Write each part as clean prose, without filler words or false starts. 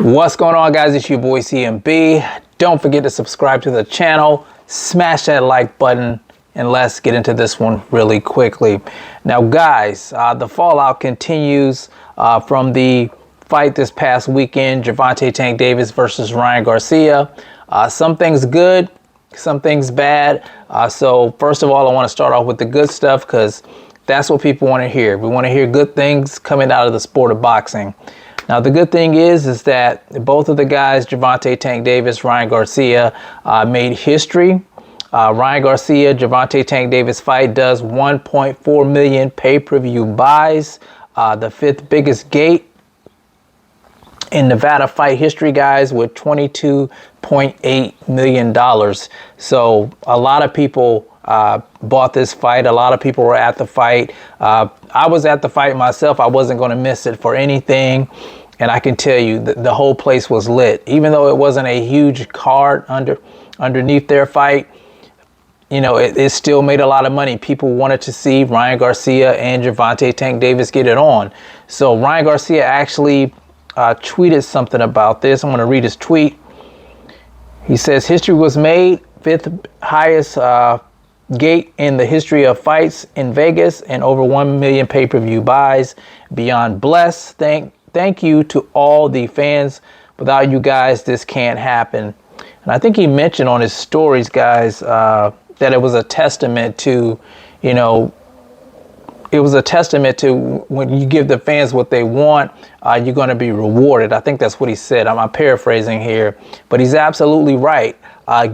What's going on, guys? It's your boy CMB. Don't forget to subscribe to the channel, smash that like button, and let's get into this one really quickly. Now, guys, the fallout continues from the fight this past weekend, Gervonta Tank Davis versus Ryan Garcia. Some things good, some things bad. So first of all, I want to start off with the good stuff because that's what people want to hear. We want to hear good things coming out of the sport of boxing. Now, the good thing is that both of the guys, Gervonta Tank Davis, Ryan Garcia, made history. Ryan Garcia, Gervonta Tank Davis fight does 1.4 million pay-per-view buys, the fifth biggest gate in Nevada fight history, guys, with $22.8 million. So a lot of people bought this fight. A lot of people were at the fight. I was at the fight myself. I wasn't going to miss it for anything. And I can tell you that the whole place was lit. Even though it wasn't a huge card underneath their fight, you know, it still made a lot of money. People wanted to see Ryan Garcia and Gervonta Tank Davis get it on. So Ryan Garcia actually tweeted something about this. I'm going to read his tweet. He says, "History was made, fifth highest gate in the history of fights in Vegas, and over 1 million pay-per-view buys. Beyond blessed. Thank you to all the fans. Without you guys, this can't happen." And I think he mentioned on his stories, guys, that it was a testament to, you know, it was a testament to when you give the fans what they want, you're going to be rewarded. I think that's what he said. I'm paraphrasing here, but he's absolutely right.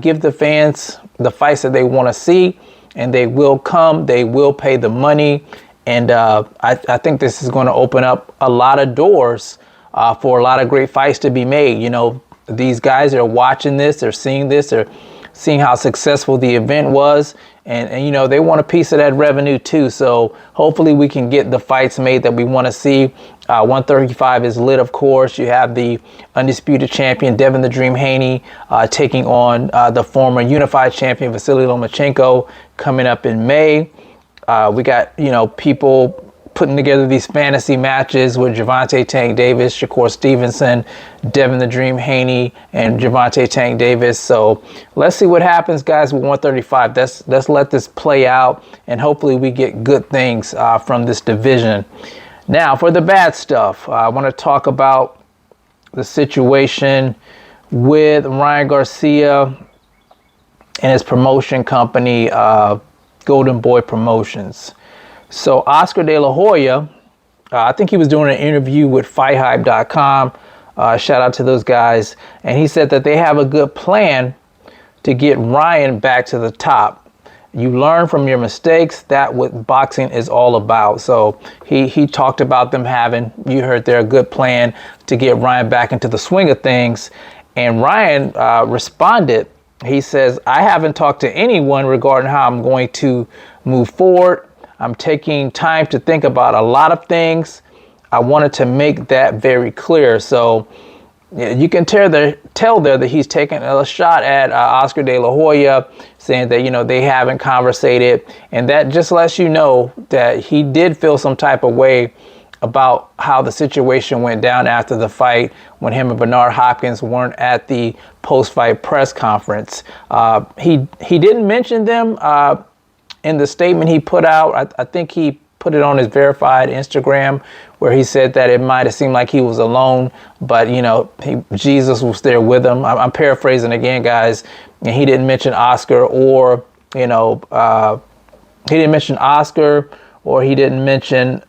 Give the fans the fights that they want to see, and they will come. They will pay the money. And I think this is going to open up a lot of doors for a lot of great fights to be made. You know, these guys are watching this. They're seeing this. They're seeing how successful the event was. And you know, they want a piece of that revenue too. So hopefully we can get the fights made that we want to see. 135 is lit, of course. You have the undisputed champion, Devin the Dream Haney, taking on the former unified champion, Vasily Lomachenko, coming up in May. We got, you know, people putting together these fantasy matches with Gervonta Tank Davis, Shakur Stevenson, Devin the Dream Haney, and Gervonta Tank Davis. So let's see what happens, guys, with 135. Let's let this play out, and hopefully we get good things from this division. Now, for the bad stuff, I want to talk about the situation with Ryan Garcia and his promotion company, Golden Boy Promotions. So Oscar De La Hoya, I think he was doing an interview with FightHype.com. Shout out to those guys. And he said that they have a good plan to get Ryan back to the top. You learn from your mistakes. That's what boxing is all about. So he talked about them having, you heard there, a good plan to get Ryan back into the swing of things. And Ryan responded. He says, "I haven't talked to anyone regarding how I'm going to move forward. I'm taking time to think about a lot of things. I wanted to make that very clear." So you can tell there that he's taking a shot at Oscar De La Hoya, saying that, you know, they haven't conversated. And that just lets you know that he did feel some type of way about how the situation went down after the fight when him and Bernard Hopkins weren't at the post-fight press conference. He didn't mention them in the statement he put out. I think he put it on his verified Instagram, where he said that it might have seemed like he was alone, but, you know, Jesus was there with him. I'm paraphrasing again, guys. And he didn't mention Oscar, or, you know, he didn't mention Oscar, or he didn't mention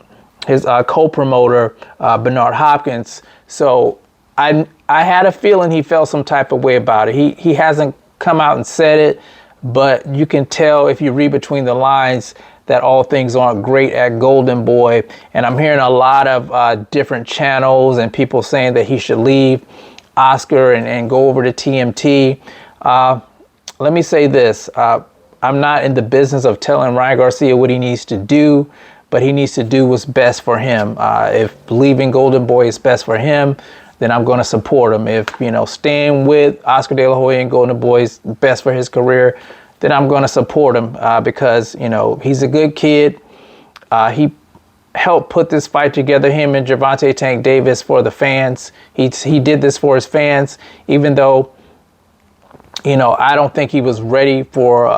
his co-promoter, Bernard Hopkins. So I had a feeling he felt some type of way about it. He hasn't come out and said it, but you can tell if you read between the lines that all things aren't great at Golden Boy. And I'm hearing a lot of different channels and people saying that he should leave Oscar and go over to TMT. Let me say this. I'm not in the business of telling Ryan Garcia what he needs to do, but he needs to do what's best for him. If leaving Golden Boy is best for him, then I'm going to support him. If, you know, staying with Oscar De La Hoya and Golden Boy is best for his career, then I'm going to support him because, you know, he's a good kid. He helped put this fight together, him and Gervonta Tank Davis, for the fans. He did this for his fans, even though, you know, I don't think he was ready for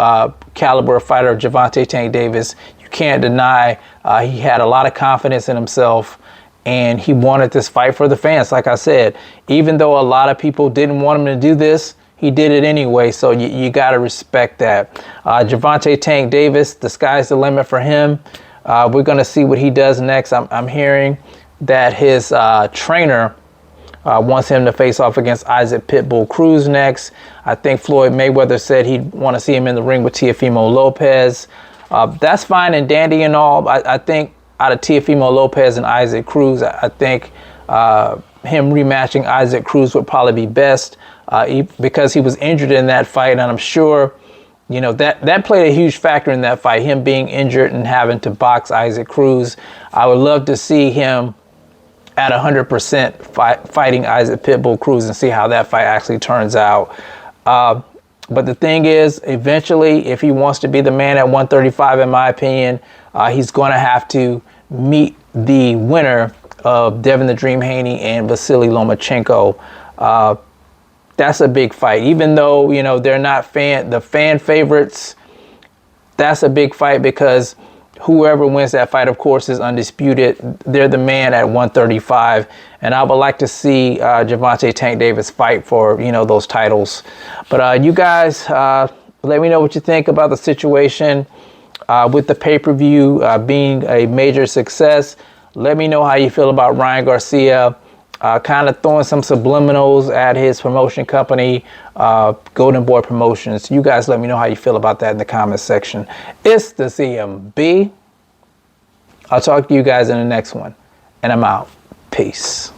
caliber fighter Gervonta Tank Davis. You can't deny he had a lot of confidence in himself, and he wanted this fight for the fans. Like I said, even though a lot of people didn't want him to do this, he did it anyway, so you got to respect that. Gervonta Tank Davis, the sky's the limit for him. We're going to see what he does next. I'm hearing that his trainer wants him to face off against Isaac Pitbull Cruz next. I think Floyd Mayweather said he'd want to see him in the ring with Teofimo Lopez. That's fine and dandy and all. I think out of Teofimo Lopez and Isaac Cruz, I think him rematching Isaac Cruz would probably be best because he was injured in that fight, and I'm sure, you know, that played a huge factor in that fight, him being injured and having to box Isaac Cruz. I would love to see him at 100% fighting Isaac Pitbull Cruz and see how that fight actually turns out. But the thing is, eventually, if he wants to be the man at 135, in my opinion, he's going to have to meet the winner of Devin the Dream Haney and Vasily Lomachenko. That's a big fight. Even though, you know, they're not the fan favorites, that's a big fight because whoever wins that fight, of course, is undisputed. They're the man at 135. And I would like to see Gervonta Tank Davis fight for, you know, those titles. But you guys, let me know what you think about the situation with the pay-per-view being a major success. Let me know how you feel about Ryan Garcia kind of throwing some subliminals at his promotion company, Golden Boy Promotions. You guys let me know how you feel about that in the comments section. It's the CMB. I'll talk to you guys in the next one, and I'm out. Peace.